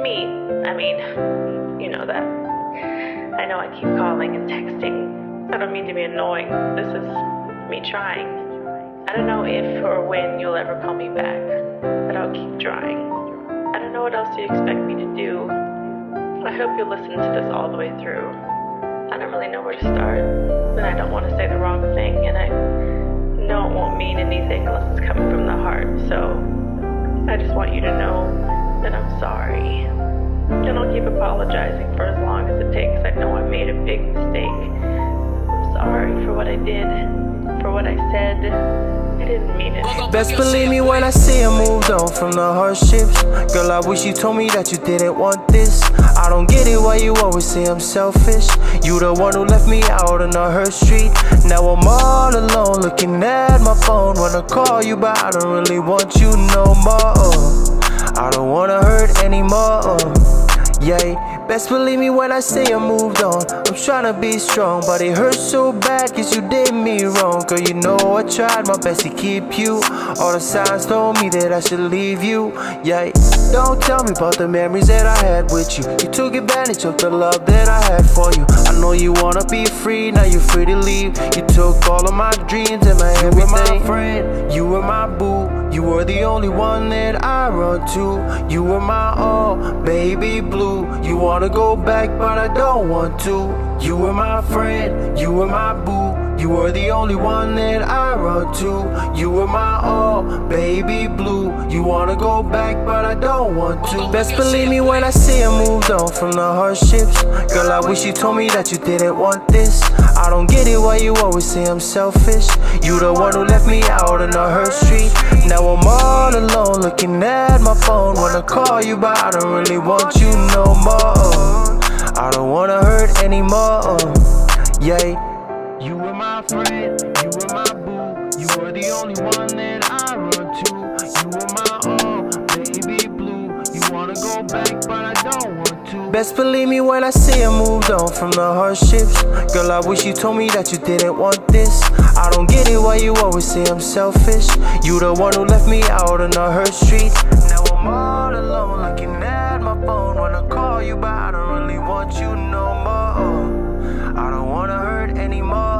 me. I mean, you know that. I know I keep calling and texting. I don't mean to be annoying. This is me trying. I don't know if or when you'll ever call me back, but I'll keep trying. I don't know what else you expect me to do. I hope you'll listen to this all the way through. I don't really know where to start, but I don't want to say the wrong thing, and I know it won't mean anything unless it's coming from the heart, so I just want you to know that I'm sorry. And I'll keep apologizing for as long as it takes. I know I made a big mistake. I'm sorry for what I did, for what I said. I didn't mean it. Best believe me when I say I moved on from the hardships. Girl, I wish you told me that you didn't want this. I don't get it why you always say I'm selfish. You the one who left me out on the hurt street. Now I'm all alone looking at my phone. Wanna call you but I don't really want you no more. I don't wanna hurt anymore. Yeah, best believe me when I say I moved on. I'm tryna be strong, but it hurts so bad cause you did me wrong. Girl, you know I tried my best to keep you. All the signs told me that I should leave you. Yeah, don't tell me about the memories that I had with you. You took advantage of the love that I had for you. I know you wanna be free, now you're free to leave. You took all of my dreams and my everything. You were my friend, you were my boo. You were the only one that I run to. You were my all, baby blue. You wanna go back, but I don't want to. You were my friend, you were my boo. You were the only one that I run to. You were my all, baby blue. You wanna go back, but I don't want to. Best believe me when I say I moved on from the hardships. Girl, I wish you told me that you didn't want this. I don't get it why you always say I'm selfish. You the one who left me out on the hurt street. Now I'm all alone looking at my phone. Wanna call you but I don't really want you no more. I don't wanna hurt anymore. Yeah. You were my friend, you were my boo. You were the only one that I run to. You were my all, baby blue. You wanna go back, but I don't want to. Best believe me when I say I moved on from the hardships. Girl, I wish you told me that you didn't want this. I don't get it why you always say I'm selfish. You the one who left me out on the hurt street. Now I'm all alone looking at my phone. Wanna call you, but I don't really want you no more. I don't wanna hurt anymore.